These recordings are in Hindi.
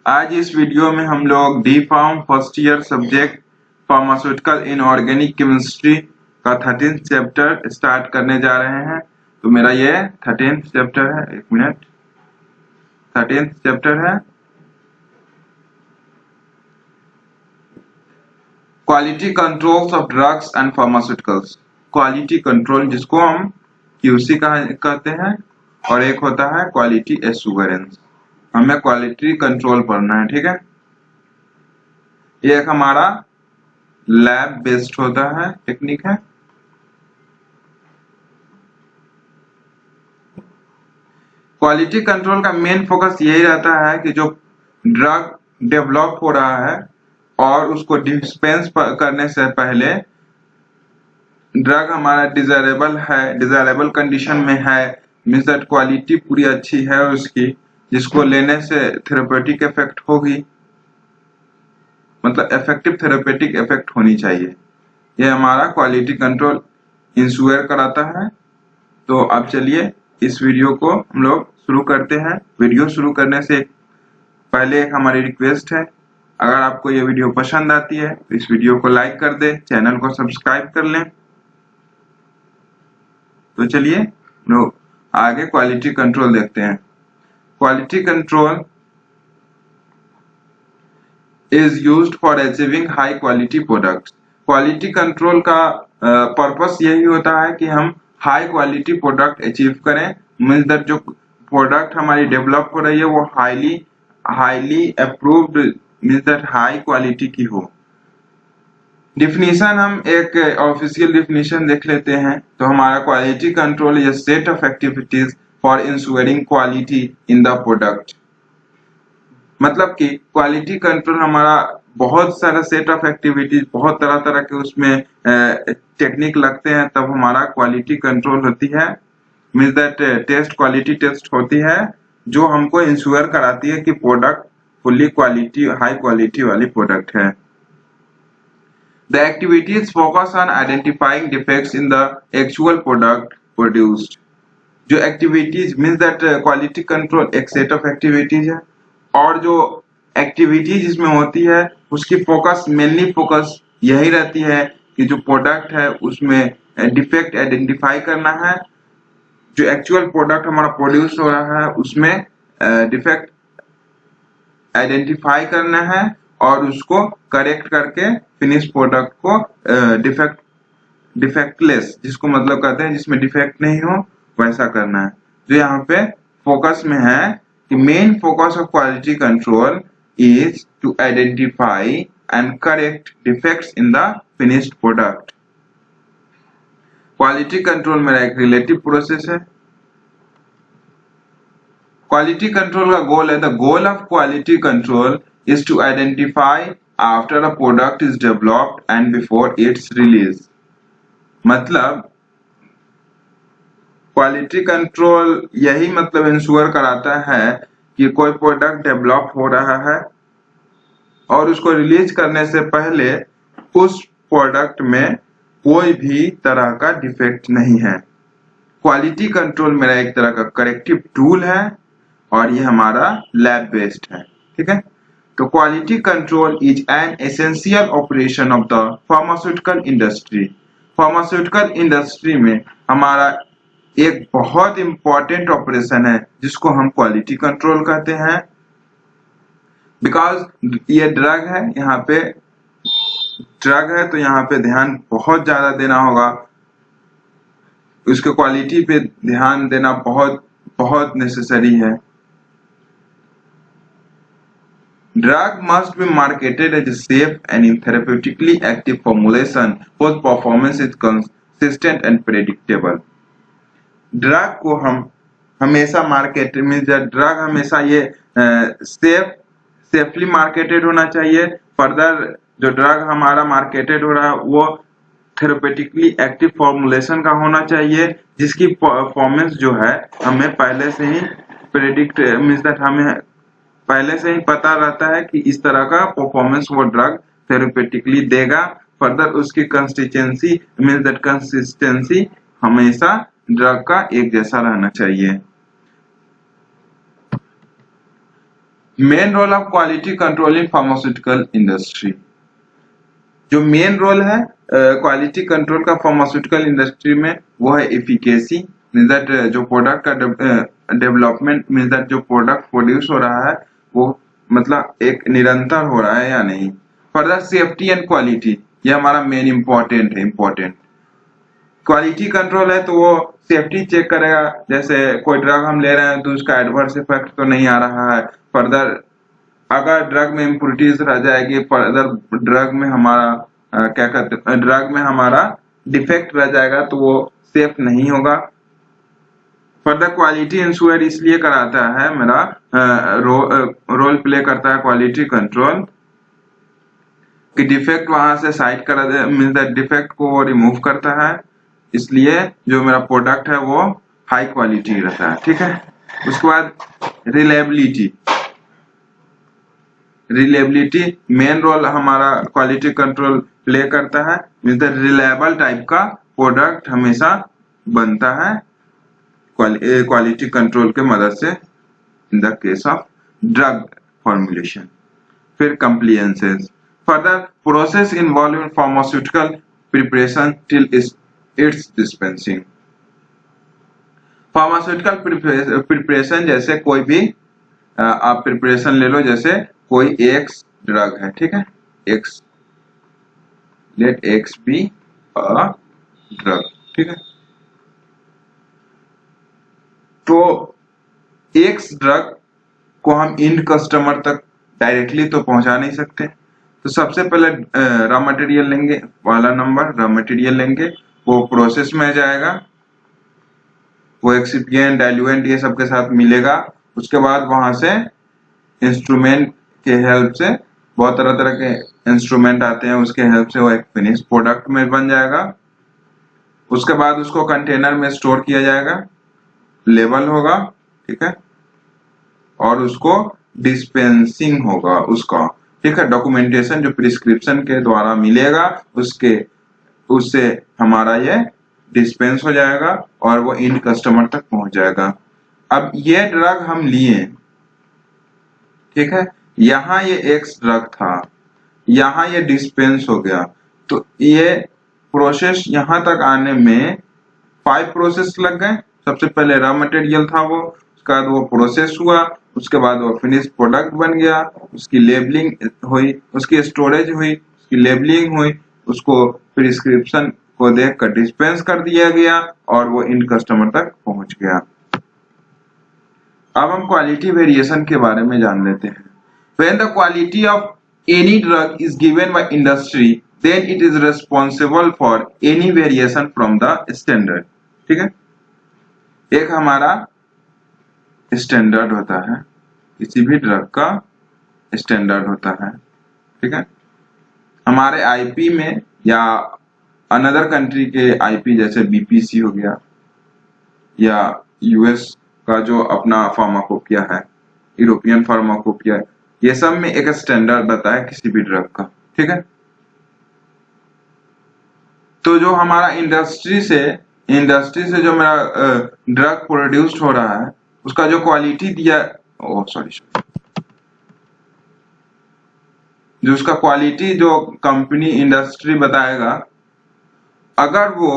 आज इस वीडियो में हम लोग D pharm first year subject pharmaceutical inorganic chemistry का 13th चैप्टर स्टार्ट करने जा रहे हैं। तो मेरा ये 13th चैप्टर है, 1 मिनट, 13th चैप्टर है quality controls of drugs and pharmaceuticals. Quality control जिसको हम क्यूसी कहते हैं और एक होता है क्वालिटी एश्योरेंस। हमें क्वालिटी कंट्रोल पढ़ना है, ठीक है। ये एक हमारा लैब बेस्ड होता है, टेक्निक है। क्वालिटी कंट्रोल का मेन फोकस यही रहता है कि जो ड्रग डेवलप हो रहा है और उसको डिस्पेंस करने से पहले ड्रग हमारा डिजायरेबल कंडीशन में है, मींस दैट क्वालिटी पूरी अच्छी है उसकी, जिसको लेने से थेरेपेटिक इफेक्ट होगी, मतलब इफेक्टिव थेरेपेटिक इफेक्ट होनी चाहिए। ये हमारा क्वालिटी कंट्रोल इंश्योर कराता है। तो अब चलिए इस वीडियो को हम लोग शुरू करते हैं। वीडियो शुरू करने से पहले एक हमारी रिक्वेस्ट है, अगर आपको ये वीडियो पसंद आती है तो इस वीडियो को लाइक कर दे, चैनल को सब्सक्राइब कर लें। तो चलिए लोग आगे क्वालिटी कंट्रोल देखते हैं। Quality control is used for achieving high quality products. Quality control का पर्पस यही होता है कि हम हाई क्वालिटी प्रोडक्ट अचीव करें, मींस दैट जो प्रोडक्ट हमारी डेवलप हो रही है वो highly approved, means that high quality की हो। डिफिनीशन हम एक ऑफिशियल डिफिनीशन देख लेते हैं। तो हमारा quality control is a set of activities for ensuring quality in the product. मतलब कि क्वालिटी कंट्रोल हमारा बहुत सारा सेट ऑफ एक्टिविटीज, बहुत तरह तरह के उसमें टेक्निक लगते हैं, तब हमारा क्वालिटी कंट्रोल होती है। Means that test, quality test होती है जो हमको इंश्योर कराती है कि product fully quality, high quality वाली प्रोडक्ट है। The activities focus on identifying defects in the actual product produced. जो activities means that quality control एक सेट ऑफ एक्टिविटीज है, और जो एक्टिविटीज इसमें होती है उसकी मेनली फोकस यही रहती है कि जो प्रोडक्ट है उसमें डिफेक्ट आइडेंटिफाई करना है। जो एक्चुअल प्रोडक्ट हमारा प्रोड्यूस हो रहा है उसमें डिफेक्ट आइडेंटिफाई करना है और उसको करेक्ट करके फिनिश प्रोडक्ट को डिफेक्टलेस, जिसको मतलब कहते हैं जिसमें डिफेक्ट नहीं हो, वैसा करना है। जो यहाँ पे फोकस में है कि main focus of quality control is to identify and correct defects in the finished product. Quality control मेरा एक रिलेटिव प्रोसेस है। क्वालिटी कंट्रोल का गोल है, the goal of quality control is to identify after a product is developed and before its release। मतलब क्वालिटी कंट्रोल यही मतलब इंश्योर कराता है कि कोई प्रोडक्ट डेवलप हो रहा है और उसको रिलीज करने से पहले उस प्रोडक्ट में कोई भी तरह का डिफेक्ट नहीं है। क्वालिटी कंट्रोल मेरा एक तरह का करेक्टिव टूल है और ये हमारा लैब बेस्ड है, ठीक है। तो quality control is an essential operation of the pharmaceutical industry. Pharmaceutical industry में हमारा एक बहुत इंपॉर्टेंट ऑपरेशन है जिसको हम क्वालिटी कंट्रोल कहते हैं। बिकॉज ये ड्रग है, यहाँ पे ड्रग है तो यहाँ पे ध्यान बहुत ज्यादा देना होगा, उसके क्वालिटी पे ध्यान देना बहुत बहुत नेसेसरी है। Drug must be marketed as a safe and therapeutically active formulation whose performance is consistent and predictable। Drug को हम हमेशा मार्केट में, ड्रग हमेशा ये सेफली मार्केटेड होना चाहिए। फर्दर जो ड्रग हमारा मार्केटेड हो रहा है वो थेरेपेटिकली एक्टिव फॉर्मुलेशन का होना चाहिए, जिसकी परफॉर्मेंस जो है हमें पहले से ही प्रेडिक्ट, मींस दैट हमें पहले से ही पता रहता है कि इस तरह का परफॉर्मेंस वो ड्रग थेरेपेटिकली देगा। फर्दर उसकी कंसिस्टेंसी, मींस दैट कंसिस्टेंसी हमेशा ड्रग का एक जैसा रहना चाहिए। Main role of quality control in pharmaceutical industry, जो मेन रोल है क्वालिटी कंट्रोल का फार्मास्यूटिकल इंडस्ट्री में वो है एफिकेसी, मींस दैट जो प्रोडक्ट का डेवलपमेंट, मींस दैट जो प्रोडक्ट प्रोड्यूस हो रहा है वो मतलब एक निरंतर हो रहा है या नहीं। फर्दर सेफ्टी एंड क्वालिटी, ये हमारा मेन इम्पोर्टेंट है। इम्पोर्टेंट क्वालिटी कंट्रोल है तो वो सेफ्टी चेक करेगा, जैसे कोई ड्रग हम ले रहे हैं तो उसका एडवर्स इफेक्ट तो नहीं आ रहा है। फर्दर अगर ड्रग में इम्प्योरिटीज रह जाएगी, फर्दर ड्रग में हमारा क्या कहते हैं, ड्रग में हमारा डिफेक्ट रह जाएगा तो वो सेफ नहीं होगा। फर्दर क्वालिटी इंश्योर इसलिए कराता है, मेरा रोल प्ले करता है क्वालिटी कंट्रोल कि डिफेक्ट वहां से साइड करा दे, मींस दैट डिफेक्ट को रिमूव करता है, इसलिए जो मेरा प्रोडक्ट है वो हाई क्वालिटी रहता है। ठीक है, उसके बाद रिलायबिलिटी, रिलायबिलिटी मेन रोल हमारा क्वालिटी कंट्रोल प्ले करता है, मींस दैट रिलायबल टाइप का प्रोडक्ट हमेशा बनता है क्वालिटी कंट्रोल के मदद से in the case of drug formulation. फिर compliances, further process involve in pharmaceutical preparation till its dispensing. Pharmaceutical preparation जैसे कोई भी आप प्रिपरेशन ले लो, जैसे कोई एक्स ड्रग है, ठीक है, x, let x be a drug, ठीक है। तो एक्स ड्रग को हम इंड कस्टमर तक डायरेक्टली तो पहुंचा नहीं सकते, तो सबसे पहले रॉ मटेरियल लेंगे, वाला नंबर रॉ मटेरियल लेंगे, वो प्रोसेस में जाएगा, वो एक्सिपिएंट डाइल्यूएंट ये सब के साथ मिलेगा। उसके बाद वहां से इंस्ट्रूमेंट के हेल्प से, बहुत तरह तरह के इंस्ट्रूमेंट आते हैं, उसके हेल्प से वो एक फिनिश प्रोडक्ट में बन जाएगा। उसके बाद उसको कंटेनर में स्टोर किया जाएगा, लेबल होगा, ठीक है, और उसको डिस्पेंसिंग होगा उसका, ठीक है, डॉक्यूमेंटेशन जो प्रिस्क्रिप्शन के द्वारा मिलेगा उससे हमारा ये डिस्पेंस हो जाएगा और वो इंड कस्टमर तक पहुंच जाएगा। अब ये ड्रग हम लिए, ठीक है, यहाँ ये एक्स ड्रग था, यहाँ ये डिस्पेंस हो गया, तो ये प्रोसेस यहाँ तक आने में 5 प्रोसेस लग गए। सबसे पहले रॉ मटेरियल था वो, उसके बाद वो प्रोसेस हुआ, उसके बाद वो फिनिश प्रोडक्ट बन गया, उसकी लेबलिंग हुई, उसकी स्टोरेज हुई, उसकी लेबलिंग हुई, उसको प्रिस्क्रिप्शन को देखकर डिस्पेंस कर दिया गया और वो इन कस्टमर तक पहुंच गया। अब हम क्वालिटी वेरिएशन के बारे में जान लेते हैं। When the quality of any drug is given by industry, then it is responsible for any variation from the standard. ठीक है, एक हमारा स्टैंडर्ड होता है, किसी भी ड्रग का स्टैंडर्ड होता है, ठीक है। हमारे आईपी में या अनदर कंट्री के आईपी जैसे बीपीसी हो गया, या यूएस का जो अपना फार्माकोपिया है, यूरोपियन फार्माकोपिया, ये सब में एक स्टैंडर्ड रहता है किसी भी ड्रग का, ठीक है। तो जो हमारा इंडस्ट्री से जो मेरा ड्रग प्रोड्यूस्ड हो रहा है, उसका जो क्वालिटी दिया, जो उसका क्वालिटी जो कंपनी इंडस्ट्री बताएगा, अगर वो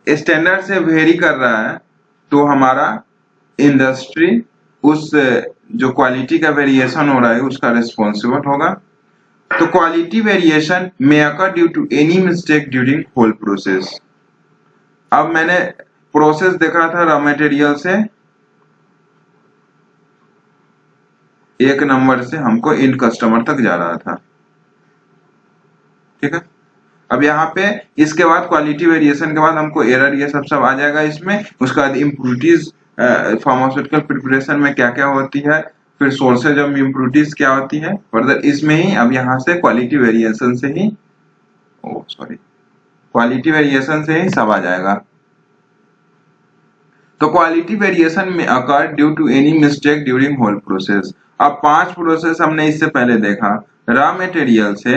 स्टैंडर्ड से वेरी कर रहा है तो हमारा इंडस्ट्री उस जो क्वालिटी का वेरिएशन हो रहा है उसका रिस्पॉन्सिबल होगा। तो quality variation may occur due to any mistake during whole process. अब मैंने प्रोसेस देखा था, रॉ मटेरियल से एक नंबर से हमको इंड कस्टमर तक जा रहा था, ठीक है। अब यहाँ पे इसके बाद क्वालिटी वेरिएशन के बाद हमको एरर ये सब आ जाएगा इसमें। उसके बाद इम्प्योरिटीज फार्मास्यूटिकल प्रिपरेशन में क्या क्या होती है, फिर सोर्सेज ऑफ इम्प्योरिटीज क्या होती है, फर्दर इसमें ही अब यहाँ से क्वालिटी वेरिएशन से ही क्वालिटी वेरिएशन से ही सब आ जाएगा। तो क्वालिटी वेरिएशन में occur due to any mistake during whole process. अब 5 प्रोसेस हमने इससे पहले देखा, रॉ मटेरियल से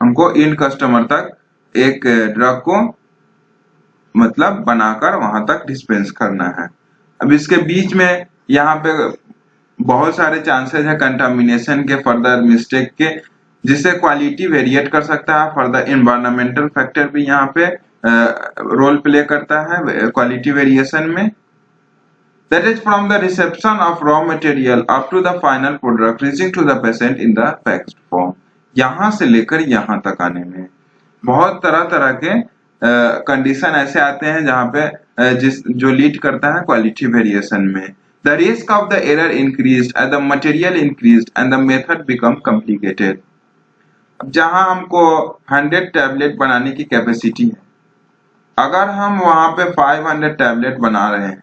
हमको इंड कस्टमर तक एक ड्रग को मतलब बनाकर वहां तक डिस्पेंस करना है। अब इसके बीच में यहाँ पे बहुत सारे चांसेस है कंटामिनेशन के, फर्दर मिस्टेक के, जिससे क्वालिटी वेरिएट कर सकता है। फर्दर एनवायरमेंटल फैक्टर भी यहाँ पे रोल प्ले करता है क्वालिटी वेरिएशन में। That is from the reception of raw material up to the final product reaching to the patient in the packaged form। यहाँ से लेकर यहाँ तक आने में बहुत तरह तरह के कंडीशन ऐसे आते हैं जहाँ पे जो लीड करता है क्वालिटी वेरिएशन में। The risk of the error increased as the material increased and the method become complicated। अब जहाँ हमको 100 टैबलेट बनाने की कैपेसिटी है, अगर हम वहां पे 500 टैबलेट बना रहे हैं,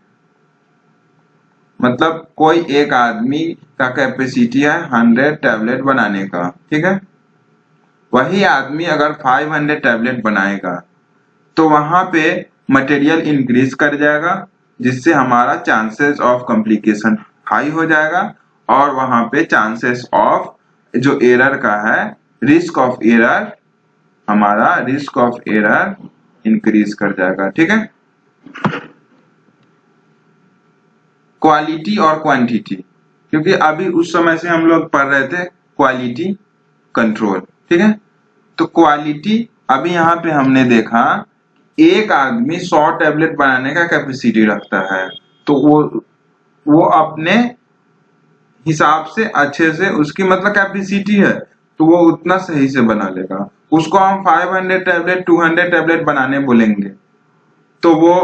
मतलब कोई एक आदमी का कैपेसिटी है 100 टैबलेट बनाने का, ठीक है। वही आदमी अगर 500 टैबलेट बनाएगा तो वहां पे मटेरियल इंक्रीज कर जाएगा, जिससे हमारा चांसेस ऑफ कॉम्प्लिकेशन हाई हो जाएगा और वहां पे चांसेस ऑफ जो एरर का है, रिस्क ऑफ एरर, हमारा रिस्क ऑफ एरर इंक्रीज कर जाएगा, ठीक है। क्वालिटी और क्वांटिटी, क्योंकि अभी उस समय से हम लोग पढ़ रहे थे क्वालिटी कंट्रोल, ठीक है। तो क्वालिटी, अभी यहाँ पे हमने देखा एक आदमी 100 टैबलेट बनाने का कैपेसिटी रखता है, तो वो अपने हिसाब से अच्छे से, उसकी मतलब कैपेसिटी है तो वो उतना सही से बना लेगा। उसको हम 500 टैबलेट 200 टैबलेट बनाने बोलेंगे तो वो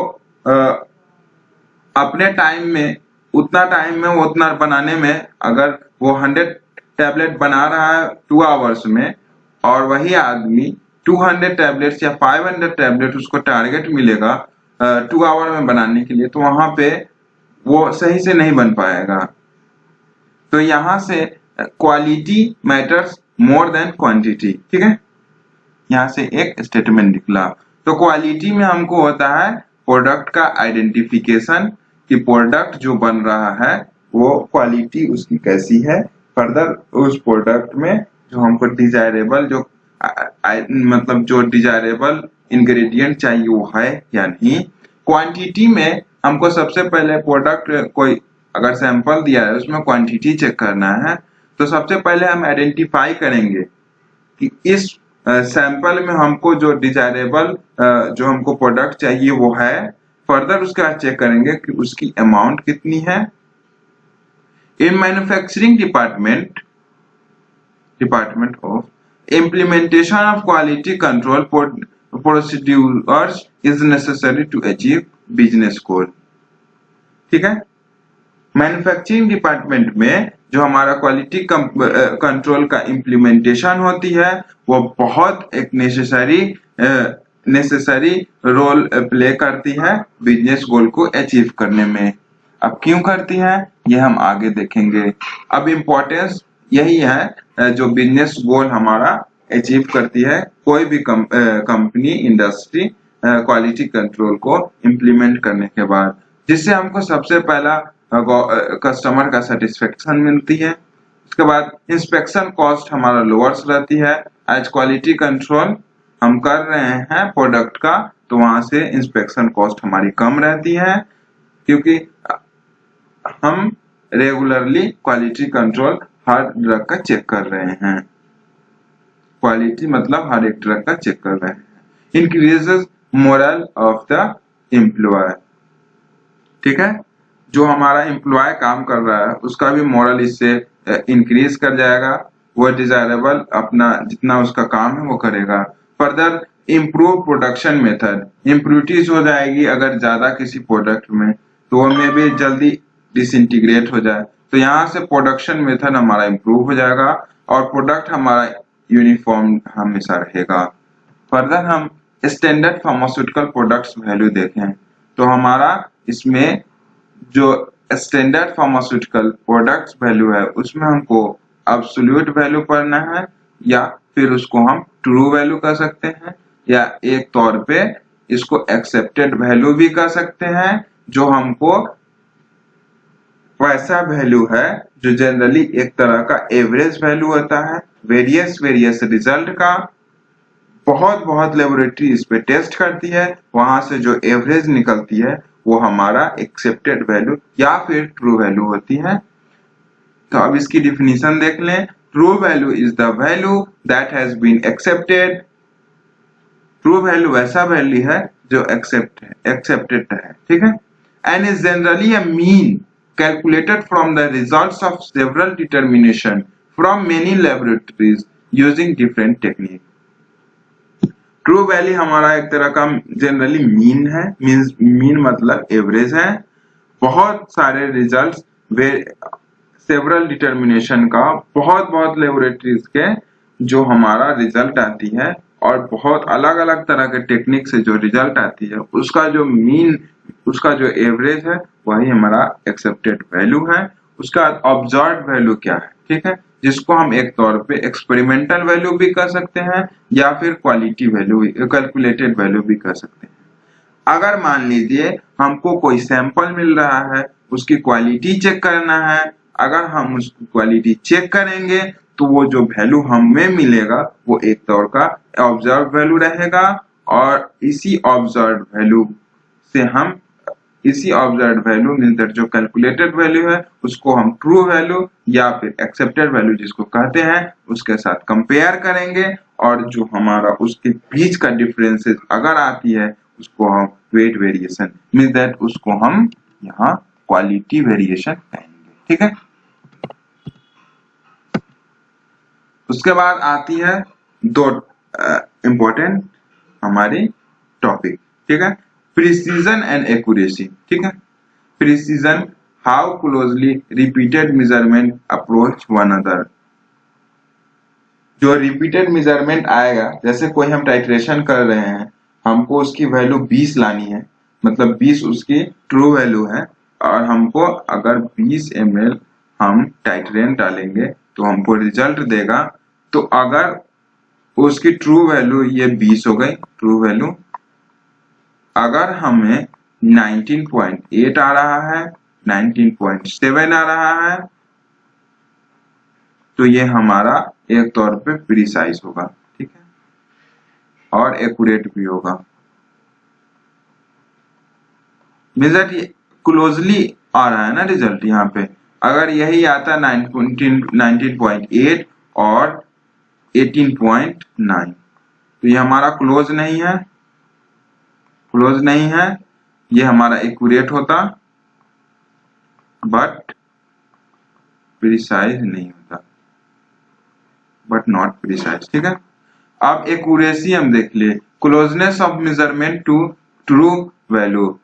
अपने टाइम में, उतना टाइम में वो उतना बनाने में, अगर वो 100 टैबलेट बना रहा है 2 आवर्स में और वही आदमी 200 टैबलेट्स या 500 टैबलेट उसको टारगेट मिलेगा 2 आवर में बनाने के लिए, तो वहां पे वो सही से नहीं बन पाएगा। तो यहाँ से quality matters more than quantity, ठीक है। यहाँ से एक स्टेटमेंट निकला। तो क्वालिटी में हमको होता है प्रोडक्ट का आइडेंटिफिकेशन, कि प्रोडक्ट जो बन रहा है वो क्वालिटी उसकी कैसी है, फर्दर उस प्रोडक्ट में जो हमको डिजायरेबल, जो मतलब जो डिजायरेबल इंग्रेडिएंट चाहिए वो है या नहीं। क्वांटिटी में हमको सबसे पहले प्रोडक्ट, कोई अगर सैंपल दिया है उसमें क्वांटिटी चेक करना है, तो सबसे पहले हम आइडेंटिफाई करेंगे कि इस सैंपल में हमको जो डिजायरेबल जो हमको प्रोडक्ट चाहिए वो है। फर्दर उसके बाद चेक करेंगे कि उसकी अमाउंट कितनी है। In manufacturing department of implementation of quality control procedures is necessary to achieve business goal, ठीक है। मैन्युफैक्चरिंग डिपार्टमेंट में जो हमारा क्वालिटी कंट्रोल का इम्प्लीमेंटेशन होती है वो बहुत एक नेसेसरी रोल प्ले करती है बिजनेस गोल को अचीव करने में। अब क्यों करती है ये हम आगे देखेंगे। अब इम्पोर्टेंस यही है जो बिजनेस गोल हमारा अचीव करती है कोई भी कंपनी, इंडस्ट्री क्वालिटी कंट्रोल को इम्प्लीमेंट करने के बाद, जिससे हमको सबसे पहला कस्टमर का सेटिस्फेक्शन मिलती है। उसके बाद इंस्पेक्शन कॉस्ट हमारा लोअर्स रहती है। एज क्वालिटी कंट्रोल हम कर रहे हैं प्रोडक्ट का, तो वहां से इंस्पेक्शन कॉस्ट हमारी कम रहती है, क्योंकि हम रेगुलरली क्वालिटी कंट्रोल हर ड्रग का चेक कर रहे हैं। क्वालिटी मतलब हर एक ड्रग का चेक कर रहे हैं। Increases morale of the employ, ठीक है। जो हमारा एम्प्लॉय काम कर रहा है उसका भी मोरल इससे इंक्रीज कर जाएगा। वो डिजायरेबल अपना जितना उसका काम है वो करेगा। फर्दर इम्प्रूव प्रोडक्शन मेथड, इम्प्रूविटीज हो जाएगी अगर ज्यादा किसी प्रोडक्ट में, तो वो में भी जल्दी डिसइंटीग्रेट हो जाए, तो यहाँ से प्रोडक्शन मेथड हमारा इम्प्रूव हो जाएगा और प्रोडक्ट हमारा यूनिफॉर्म हमेशा रहेगा। फर्दर हम स्टैंडर्ड फार्मास्यूटिकल प्रोडक्ट्स वैल्यू देखें तो हमारा इसमें जो स्टैंडर्ड फार्मास्यूटिकल प्रोडक्ट्स वैल्यू है उसमें हमको एब्सोल्यूट वैल्यू पढ़ना है, या फिर उसको हम ट्रू वैल्यू कह सकते हैं, या एक तौर पे इसको एक्सेप्टेड वैल्यू भी कह सकते हैं, जो हमको वैसा वैल्यू है जो जनरली एक तरह का एवरेज वैल्यू होता है। वेरियस रिजल्ट का बहुत लेबोरेटरी इस पे टेस्ट करती है, वहां से जो एवरेज निकलती है वो हमारा एक्सेप्टेड वैल्यू या फिर ट्रू वैल्यू होती है। तो अब इसकी डिफिनीशन देख लें। True value is the value that has been accepted. True value वैसा वैल्यू है जो एक्सेप्टेड है, ठीक है। And is generally a mean calculated from the results of several determination from many laboratories using different technique. True value हमारा एक तरह का जनरली मीन है, मीन मतलब एवरेज है। बहुत सारे रिजल्ट्स सेवरल डिटर्मिनेशन का बहुत लेबोरेटरीज के जो हमारा रिजल्ट आती है और बहुत अलग अलग तरह के टेक्निक से जो रिजल्ट आती है उसका जो मीन, उसका जो एवरेज है वही हमारा एक्सेप्टेड वैल्यू है। उसका ऑब्जर्व्ड वैल्यू क्या है, ठीक है, जिसको हम एक तौर पे एक्सपेरिमेंटल वैल्यू भी कर सकते हैं या फिर क्वालिटी वैल्यू, कैलकुलेटेड वैल्यू भी कर सकते हैं। अगर मान लीजिए हमको कोई सैंपल मिल रहा है, उसकी क्वालिटी चेक करना है, अगर हम उसकी क्वालिटी चेक करेंगे तो वो जो वैल्यू हमें मिलेगा वो एक तौर का ऑब्जर्व वैल्यू रहेगा और इसी ऑब्जर्व वैल्यू मिलकर जो कैलकुलेटेड वैल्यू है उसको हम ट्रू वैल्यू या फिर एक्सेप्टेड वैल्यू जिसको कहते हैं उसके साथ कंपेयर करेंगे और जो हमारा उसके बीच का डिफरेंसेस अगर आती है उसको हम वेट वेरिएशन मींस दैट उसको हम यहाँ क्वालिटी वेरिएशन कहेंगे, ठीक है। उसके बाद आती है दो इंपॉर्टेंट हमारी टॉपिक, ठीक है, प्रिसीजन एंड एक्यूरेसी, ठीक है। Precision, how closely repeated measurement approach one other. जो रिपीटेड मेजरमेंट आएगा, जैसे कोई हम टाइट्रेशन कर रहे हैं, हमको उसकी वैल्यू 20 लानी है, मतलब 20 उसकी ट्रू वैल्यू है और हमको अगर 20 ml हम टाइट्रेन डालेंगे तो हमको रिजल्ट देगा। तो अगर उसकी ट्रू वैल्यू ये 20 हो गई ट्रू वैल्यू, अगर हमें 19.8 आ रहा है, 19.7 आ रहा है तो ये हमारा एक तौर पे प्रिसाइज होगा, ठीक है, और एक्यूरेट भी होगा। रिजल्ट क्लोजली आ रहा है ना रिजल्ट यहाँ पे। अगर यही आता 19.8 और 18.9 तो ये हमारा क्लोज नहीं है, ये हमारा एक्यूरेट होता बट प्रिसाइज नहीं होता, बट नॉट प्रिसाइज, ठीक है। अब एक्यूरेसी हम देख लिए, closeness of measurement to true value,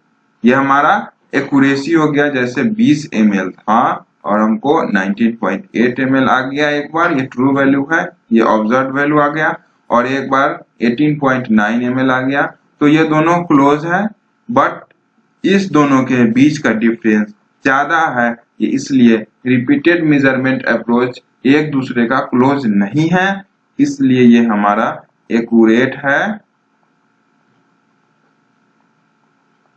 ये हमारा एक्यूरेसी हो गया। जैसे 20 ml था और हमको 19.8 ml आ गया, एक बार ये ट्रू वैल्यू है, ये ऑब्जर्व वैल्यू आ गया, और एक बार 18.9 ml आ गया, तो ये दोनों क्लोज है बट इस दोनों के बीच का डिफरेंस ज्यादा है, ये इसलिए रिपीटेड मेजरमेंट अप्रोच एक दूसरे का क्लोज नहीं है, इसलिए ये हमारा एक्यूरेट है,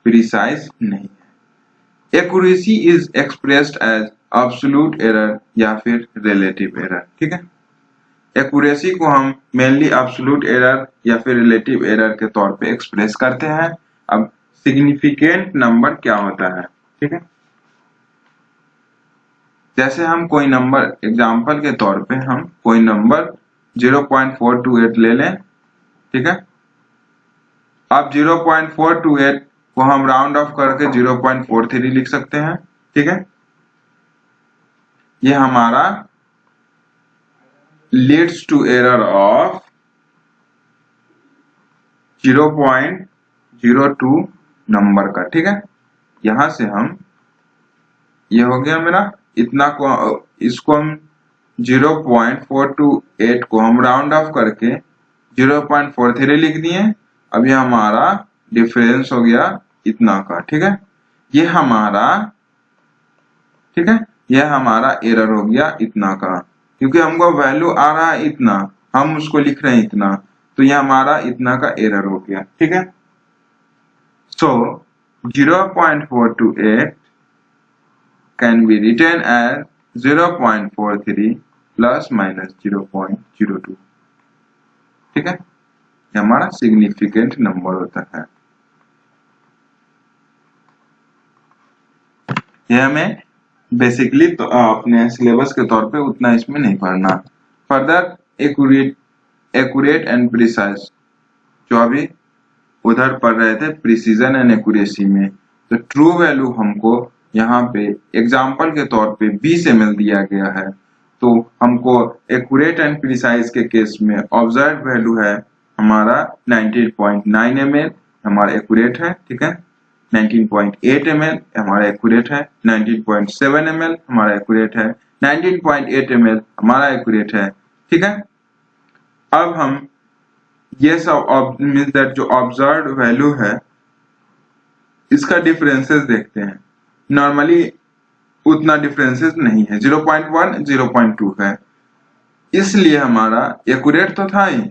प्रिसाइज नहीं है। Accuracy is expressed as absolute error या फिर रिलेटिव एरर, ठीक है। एक्यूरेसी को हम मेनली एब्सोल्यूट एरर या फिर रिलेटिव एरर के तौर पे एक्सप्रेस करते हैं। अब सिग्निफिकेंट नंबर क्या होता है, ठीक है, जैसे हम कोई नंबर, एग्जांपल के तौर पे हम कोई नंबर 0.428 ले लें, ठीक है। अब 0.428 को हम राउंड ऑफ करके 0.43 लिख सकते हैं, ठीक है। ये हमारा leads to error of 0.02 number का, ठीक है। यहां से हम, ये हो गया मेरा इतना को, इसको हम 0.428 को हम राउंड ऑफ करके 0.43 लिख दिए। अब ये हमारा डिफरेंस हो गया इतना का, ठीक है। ये हमारा, ठीक है, यह हमारा एरर हो गया इतना का, क्योंकि हमको वैल्यू आ रहा है इतना, हम उसको लिख रहे हैं इतना, तो यह हमारा इतना का एरर हो गया, ठीक है। सो 0.428 can be written as 0.43 plus minus 0.02, ठीक है, ये हमारा सिग्निफिकेंट नंबर होता है। यह हमें बेसिकली तो अपने सिलेबस के तौर पे उतना इसमें नहीं पढ़ना। फर्दर एक्यूरेट एंड प्रिसाइज, जो अभी उधर पढ़ रहे थे प्रिसीजन एंड एक्यूरेसी में, तो ट्रू वैल्यू हमको यहाँ पे एग्जाम्पल के तौर पे 20 ml दिया गया है, तो हमको एक्यूरेट एंड प्रिसाइज के केस में ऑब्जर्व वैल्यू है हमारा 19.9 ml हमारा एक्यूरेट है, ठीक है, 19.8 ml हमारा एक्यूरेट है, 19.7 ml हमारा एक्यूरेट है, 19.8 ml हमारा एक्यूरेट है, ठीक है। अब हम ये सब मीन्स दैट जो ऑब्जर्व वैल्यू है इसका डिफरेंसेस देखते हैं। नॉर्मली उतना डिफरेंसेस नहीं है, 0.1 0.2 है, इसलिए हमारा एक्यूरेट तो था ही,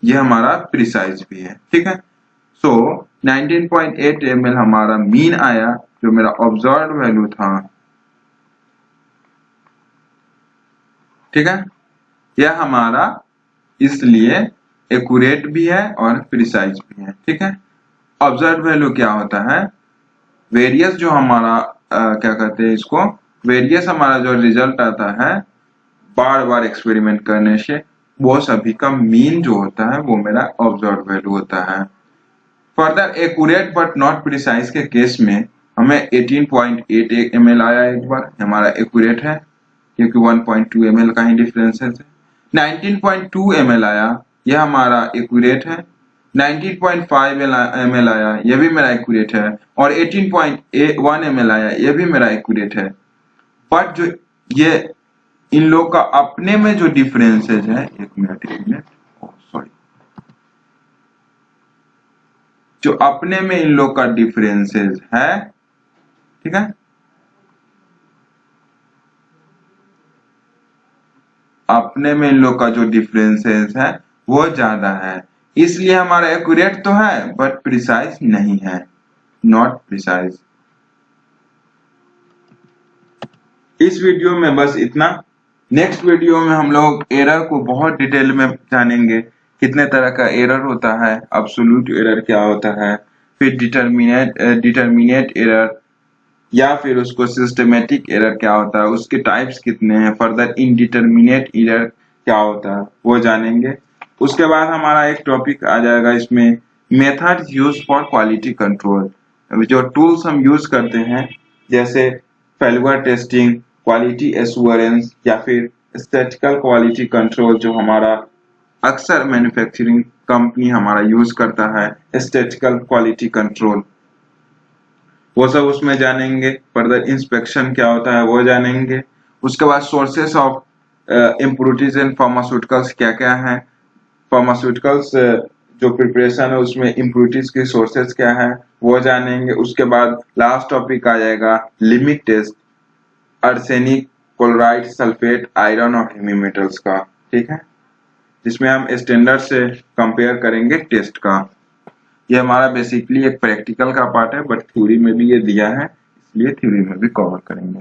ये हमारा प्रिसाइज भी है, ठीक है। सो 19.8 ml हमारा मीन आया, जो मेरा ऑब्जर्व वैल्यू था, ठीक है, यह हमारा इसलिए एक्यूरेट भी है और प्रिसाइज भी है, ठीक है। ऑब्जर्व वैल्यू क्या होता है, वेरियस जो हमारा क्या कहते हैं इसको, वेरियस हमारा जो रिजल्ट आता है बार बार एक्सपेरिमेंट करने से, वो सभी का मीन जो होता है वो मेरा ऑब्जर्व वैल्यू होता है। Further accurate but not precise के केस में हमें 18.8 ml आया एक बार, हमारा एक्यूरेट है क्योंकि 1.2 ml का ही डिफरेंस है। 19.2 ml आया, यह हमारा एक्यूरेट है। 19.5 ml आया, यह भी मेरा एक्यूरेट है, और 18.1 ml आया, यह भी मेरा एक्यूरेट है। बट जो ये इन लोग का अपने में जो डिफरेंसेज है, एक मिनट सॉरी, जो अपने में इन लोग का डिफरेंसेज है, ठीक है, अपने में इन लोग का जो डिफरेंसेस है वो ज्यादा है, इसलिए हमारा एक्यूरेट तो है बट प्रिसाइज नहीं है, नॉट प्रिसाइज। इस वीडियो में बस इतना। नेक्स्ट वीडियो में हम लोग एरर को बहुत डिटेल में जानेंगे, कितने तरह का एरर होता है, एब्सोल्यूट एरर क्या होता है, फिर डिटरमिनेट एरर या फिर उसको सिस्टमेटिक एरर क्या होता है, उसके टाइप्स कितने हैं, फर्दर इनडिटरमिनेट एरर क्या होता है वो जानेंगे। उसके बाद हमारा एक टॉपिक आ जाएगा इसमें, methods use for quality control, जो टूल्स हम यूज करते हैं जैसे फेल्युअर टेस्टिंग, क्वालिटी एश्योरेंस या फिर स्टैटिकल क्वालिटी कंट्रोल, जो हमारा अक्सर मैन्युफैक्चरिंग कंपनी हमारा यूज करता है स्टैटिकल क्वालिटी कंट्रोल, वो सब उसमें जानेंगे। फर्दर इंस्पेक्शन क्या होता है वो जानेंगे। उसके बाद sources of impurities in pharmaceuticals क्या क्या है, फार्मास्यूटिकल्स जो प्रिपरेशन है उसमें इम्प्योरिटीज के सोर्सेस क्या है वो जानेंगे। उसके बाद लास्ट टॉपिक आ जाएगा limit test, arsenic, chloride, sulphate, iron और हेवी मेटल्स का, ठीक है, जिसमें हम स्टैंडर्ड से कंपेयर करेंगे टेस्ट का। ये हमारा बेसिकली एक प्रैक्टिकल का पार्ट है, बट थ्योरी में भी ये दिया है, इसलिए थ्योरी में भी कवर करेंगे।